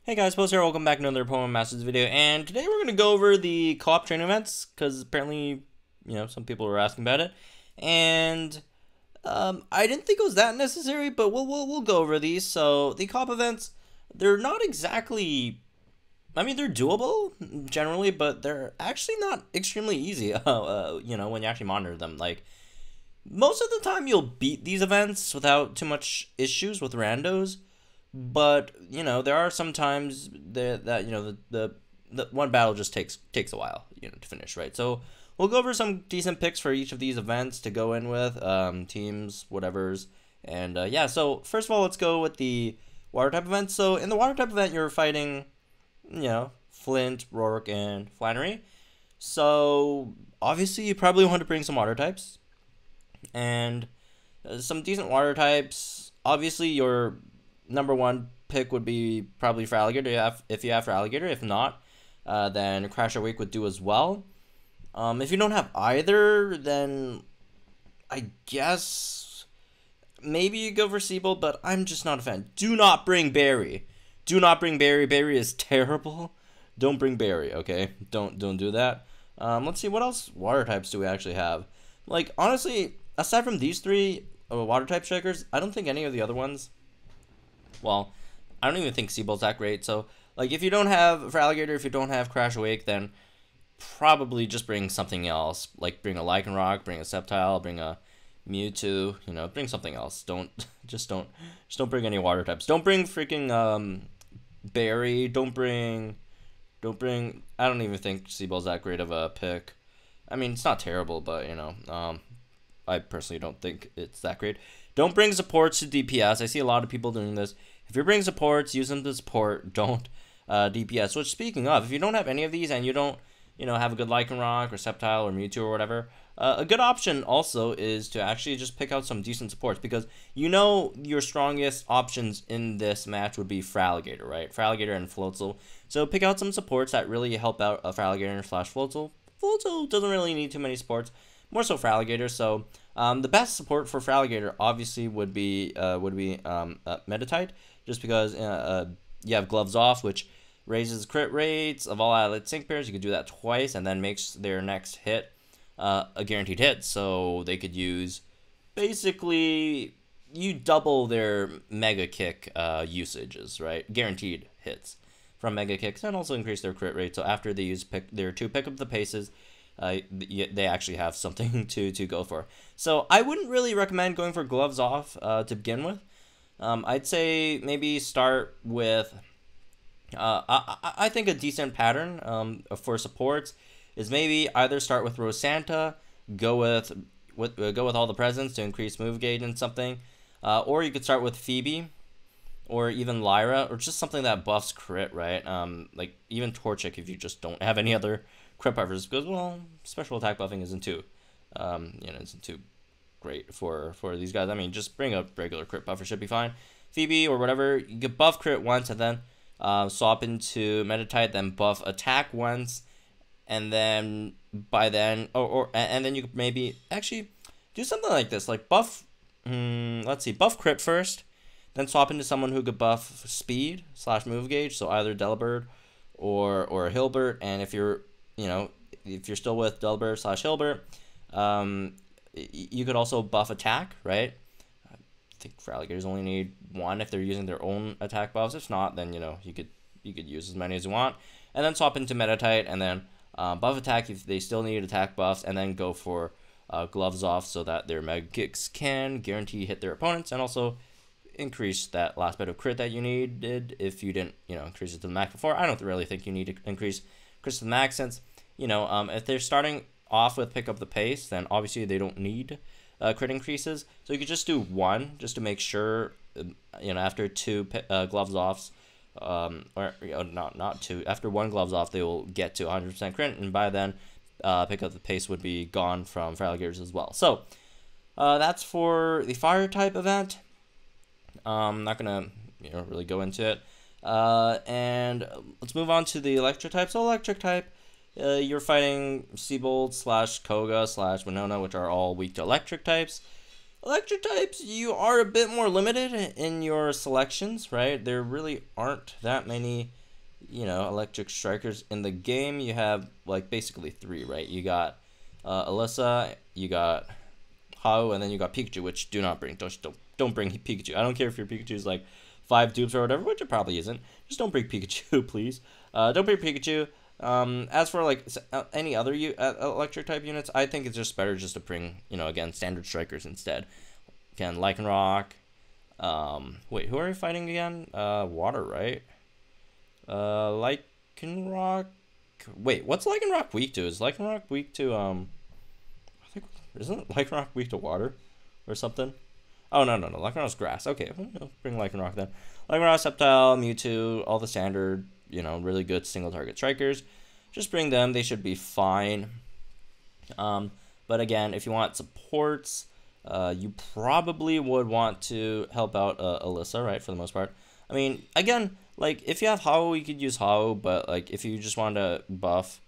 Hey guys, Post here, welcome back to another Pokemon Masters video, and today we're going to go over the co-op training events, because apparently, some people were asking about it, and, I didn't think it was that necessary, but we'll go over these. So, the co-op events, they're not exactly, they're doable, generally, but they're actually not extremely easy, when you actually monitor them. Like, most of the time you'll beat these events without too much issues with randos. But there are some times that the one battle just takes a while to finish, right? So we'll go over some decent picks for each of these events to go in with, teams, whatever's, and yeah. So first of all, let's go with the water type event. So in the water type event, you're fighting, Flint, Rourke, and Flannery. So obviously you probably want to bring some water types and some decent water types. Obviously your number one pick would be probably for Alligator if you have for Alligator. If not, then Crasher Wake would do as well. If you don't have either, then I guess maybe you go for Seabolt, but I'm just not a fan. Do not bring Barry. Do not bring Barry. Barry is terrible. Don't bring Barry, okay? Don't do that. Let's see, what else water types do we actually have? Like, honestly, aside from these three water type strikers, I don't think any of the other ones. Well, I don't even think Seabolt's that great. So, like, if you don't have, for Alligator, if you don't have Crash Awake, then probably just bring something else. Like, bring a Lycanroc, bring a Sceptile, bring a Mewtwo, bring something else. Just don't bring any water types. Don't bring freaking, Berry. Don't bring, I don't even think Seabolt's that great of a pick. I mean, it's not terrible, but, I personally don't think it's that great. Don't bring supports to DPS. I see a lot of people doing this. If you're bringing supports, use them to support. Don't DPS. Which, speaking of, if you don't have any of these and you don't, have a good Lycanroc or Sceptile or Mewtwo or whatever, a good option also is to actually just pick out some decent supports, because your strongest options in this match would be Feraligatr, right? Feraligatr and Floatzel. So pick out some supports that really help out Feraligatr / Floatzel. Floatzel doesn't really need too many supports. More so Feraligatr. So the best support for Feraligatr obviously would be Meditite, just because you have Gloves Off, which raises crit rates of all allied sync pairs. You could do that twice, and then makes their next hit a guaranteed hit. So they could use, basically, you double their Mega Kick usages, right? Guaranteed hits from Mega Kicks, and also increase their crit rate. So after they use their two pick up the paces, they actually have something to go for. So I wouldn't really recommend going for Gloves Off to begin with. I'd say maybe start with, I think a decent pattern for supports is maybe either start with Rosanta, go with all the presents to increase move gauge and something, or you could start with Phoebe, or even Lyra, or just something that buffs crit, right? Like even Torchic if you just don't have any other crit buffers, because, well, special attack buffing isn't too great for these guys. I mean, just bring a regular crit buffer, should be fine. Phoebe or whatever, you get buff crit once, and then swap into Meditite, then buff attack once, and then and then you could maybe actually do something like this, like buff. Let's see, buff crit first, then swap into someone who could buff speed / move gauge, so either Delibird or Hilbert. And if you're still with Delibird / Hilbert, you could also buff attack, right? I think Feraligatrs only need one if they're using their own attack buffs. If not, then you could use as many as you want, and then swap into Meditite, and then buff attack if they still need attack buffs, and then go for Gloves Off, so that their Mega Kicks can guarantee hit their opponents, and also increase that last bit of crit that you needed if you didn't increase it to the max before. I don't really think you need to increase crit to the max, since if they're starting off with pick up the pace, then obviously they don't need crit increases. So you could just do one, just to make sure, after two Gloves Offs, or not two, after one Gloves Off, they will get to 100% crit, and by then pick up the pace would be gone from Feraligatrs as well. So that's for the fire type event. I'm not gonna really go into it. And let's move on to the electric type. So electric type, you're fighting Seabolt / Koga / Winona, which are all weak to electric types. Electric types, you are a bit more limited in your selections, right? There really aren't that many, electric strikers in the game. You have like basically three, right? You got Alyssa, you got Hau, and then you got Pikachu, which do not bring. Don't bring Pikachu. I don't care if your Pikachu is like 5 dupes or whatever, which it probably isn't. Just don't bring Pikachu, please. Don't bring Pikachu. As for like any other electric type units, I think it's just better just to bring, again, standard strikers instead. Again, Lycanroc. Wait, who are we fighting again? Water, right? Lycanroc. Wait, what's Lycanroc weak to? Is Lycanroc weak to I think isn't Lycanroc weak to water or something? Oh no. Lycanroc's grass. Okay, we'll bring Lycanroc then. Lycanroc, Sceptile, Mewtwo, all the standard, really good single target strikers. Just bring them. They should be fine. But again, if you want supports, you probably would want to help out Alyssa, right? For the most part. I mean, again, like if you have Hau, you could use Hau, but like if you just want to buff,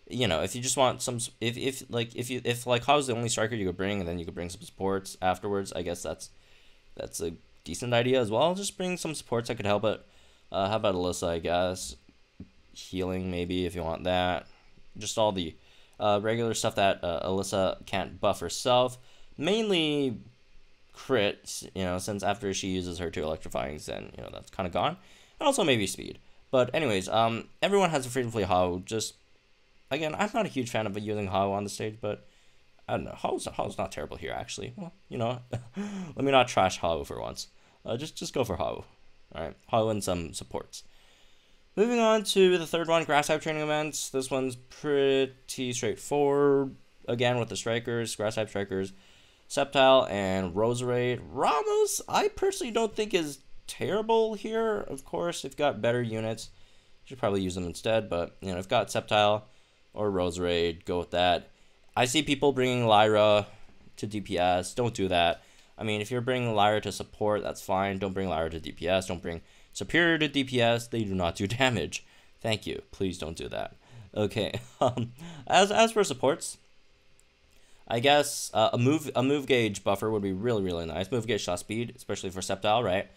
if you just want some, if Hau's the only striker you could bring, and then you could bring some supports afterwards, I guess that's a decent idea as well. Just bring some supports that could help it. How about Alyssa, I guess? Healing, maybe, if you want that. Just all the regular stuff that Alyssa can't buff herself. Mainly crits, since after she uses her 2 electrifyings, then, that's kind of gone. And also maybe speed. But anyways, everyone has a freedom to play Hau. Just, again, I'm not a huge fan of using Hau on the stage, but I don't know. Hau's not terrible here, actually. Well, let me not trash Hau for once. Just go for Hau. Alright, Hau and some supports. Moving on to the third one, grass type training events. This one's pretty straightforward. Again, with the strikers, grass type strikers, Sceptile and Roserade. Ramos, I personally don't think is terrible here. Of course, if you've got better units, you should probably use them instead. But, if you've got Sceptile or Roserade, go with that. I see people bringing Lyra to DPS. Don't do that. I mean, if you're bringing Lyra to support, that's fine. Don't bring Lyra to DPS. Don't bring Superior to DPS. They do not do damage. Thank you. Please don't do that. Okay. As for supports, I guess a move gauge buffer would be really nice. Move gauge / speed, especially for Sceptile, right?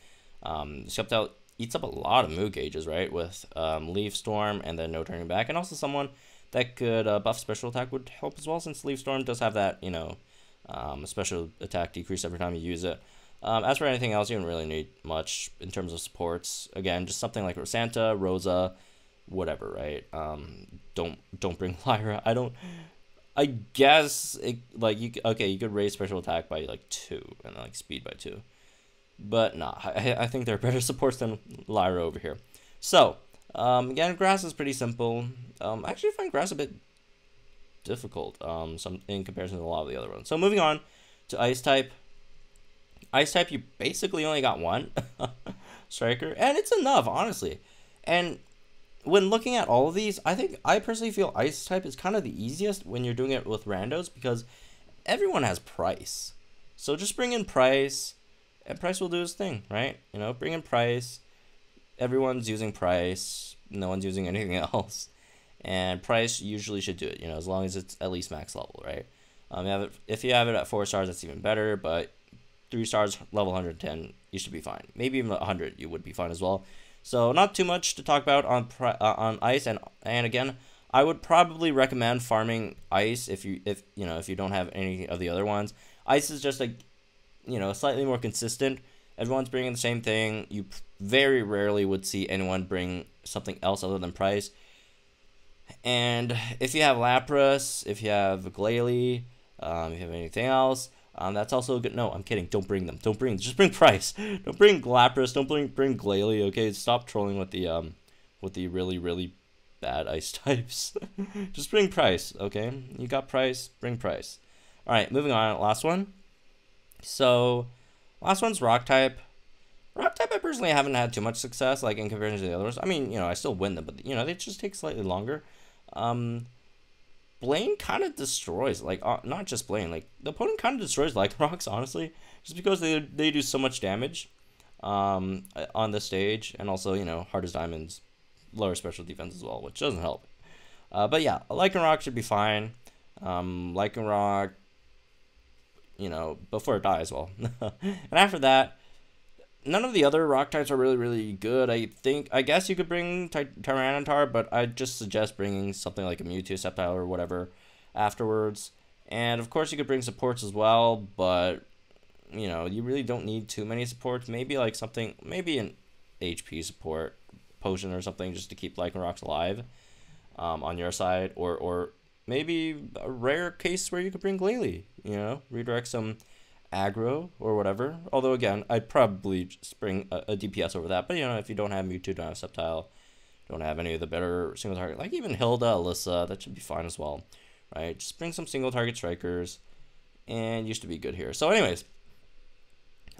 Sceptile eats up a lot of move gauges, right? With Leaf Storm and then no turning back, and also someone that could buff special attack would help as well, since Leaf Storm does have that, special attack decrease every time you use it. As for anything else, you don't really need much in terms of supports. Again, just something like Rosanta, Rosa, whatever, right? Don't bring Lyra. I guess you could raise special attack by like 2 and like speed by 2, but nah, I think there are better supports than Lyra over here. So again, grass is pretty simple. I actually find grass a bit difficult in comparison to a lot of the other ones. So moving on to ice type. Ice type, you basically only got 1 striker, and it's enough, honestly. And when looking at all of these, I personally feel ice type is kind of the easiest when you're doing it with randos, because everyone has Price. So just bring in Price, and Price will do his thing, right? Bring in Price. Everyone's using Price. No one's using anything else. And Price usually should do it, as long as it's at least max level, right? If you have it at 4 stars, that's even better, but 3 stars, level 110, you should be fine. Maybe even 100, you would be fine as well. So not too much to talk about on ice, and again, I would probably recommend farming ice if you don't have any of the other ones. Ice is just slightly more consistent. Everyone's bringing the same thing. You very rarely would see anyone bring something else other than Price. And if you have Lapras, if you have Glalie, if you have anything else, that's also good. No, I'm kidding. Don't bring them. Just bring Price. Don't bring Lapras. Don't bring Glalie. Okay, stop trolling with the really bad ice types. Just bring Price. Okay, you got Price. Bring Price. All right, moving on. Last one. So, last one's rock type. Rock type, I personally haven't had too much success, like in comparison to the others. I mean, I still win them, but they just take slightly longer. Blaine kind of destroys, not just Blaine, the opponent kind of destroys Lycanrocs, honestly, just because they do so much damage on the stage, and also, hard as diamonds, lower special defense as well, which doesn't help. But yeah, Lycanroc should be fine. Lycanroc, you know, before it dies. Well, and after that, none of the other rock types are really good. I guess you could bring Tyranitar, but I just suggest bringing something like a Mewtwo, Sceptile, or whatever afterwards. And of course, you could bring supports as well, but you know, you really don't need too many supports. Maybe like something, maybe an HP support potion or something, just to keep Lycanrocs alive on your side, or maybe a rare case where you could bring Glalie, you know, redirect some aggro or whatever. Although again, I'd probably just bring a DPS over that. But you know, if you don't have Mewtwo, don't have Sceptile, don't have any of the better single target, like even Hilda, Alyssa, that should be fine as well, right? Just bring some single target strikers, and you should be good here. So, anyways,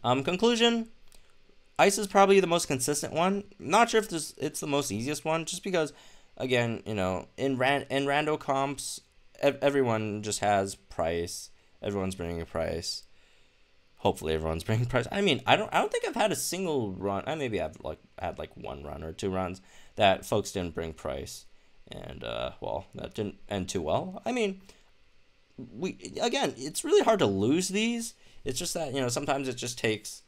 conclusion. Ice is probably the most consistent one. Not sure if it's the most easiest one, just because, again, you know, in rando comps, everyone just has price. Everyone's bringing a price. Hopefully, everyone's bringing price. I mean, I don't think I've had a single run. I maybe I've had like one run or two runs that folks didn't bring price, and well, that didn't end too well. I mean, again, it's really hard to lose these. It's just that, you know, sometimes it just takes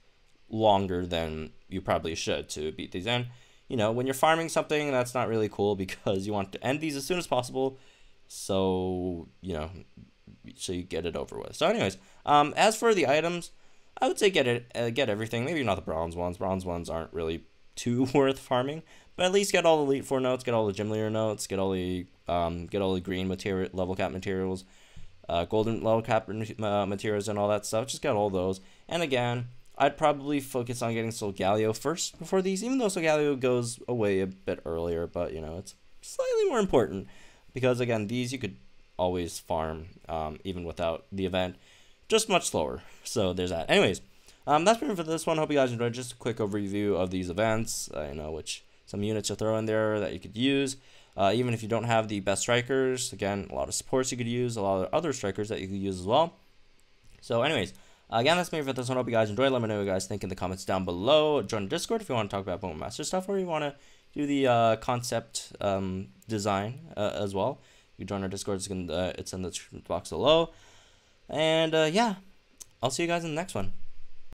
longer than you probably should to beat these. And, you know, when you're farming something, that's not really cool because you want to end these as soon as possible. So, you know, so you get it over with. So anyways, as for the items, I would say get everything. Maybe not the bronze ones. Bronze ones aren't really too worth farming, but at least get all the Elite Four notes, get all the Gym Leader notes, get all the green material, level cap materials, golden level cap materials, and all that stuff. Just get all those. And again, I'd probably focus on getting Solgaleo first before these, even though Solgaleo goes away a bit earlier. But you know, it's slightly more important because again, these you could always farm even without the event, just much slower. So there's that. Anyways, that's been it for this one. Hope you guys enjoyed. Just a quick overview of these events. You know, which some units to throw in there that you could use. Even if you don't have the best strikers, again, a lot of supports you could use, a lot of other strikers that you could use as well. So anyways, again, that's me for this one. Hope you guys enjoyed. Let me know what you guys think in the comments down below. Join the Discord if you want to talk about Pokemon Master stuff, or you want to do the concept design as well. You join our Discord. It's in the description box below. And yeah, I'll see you guys in the next one.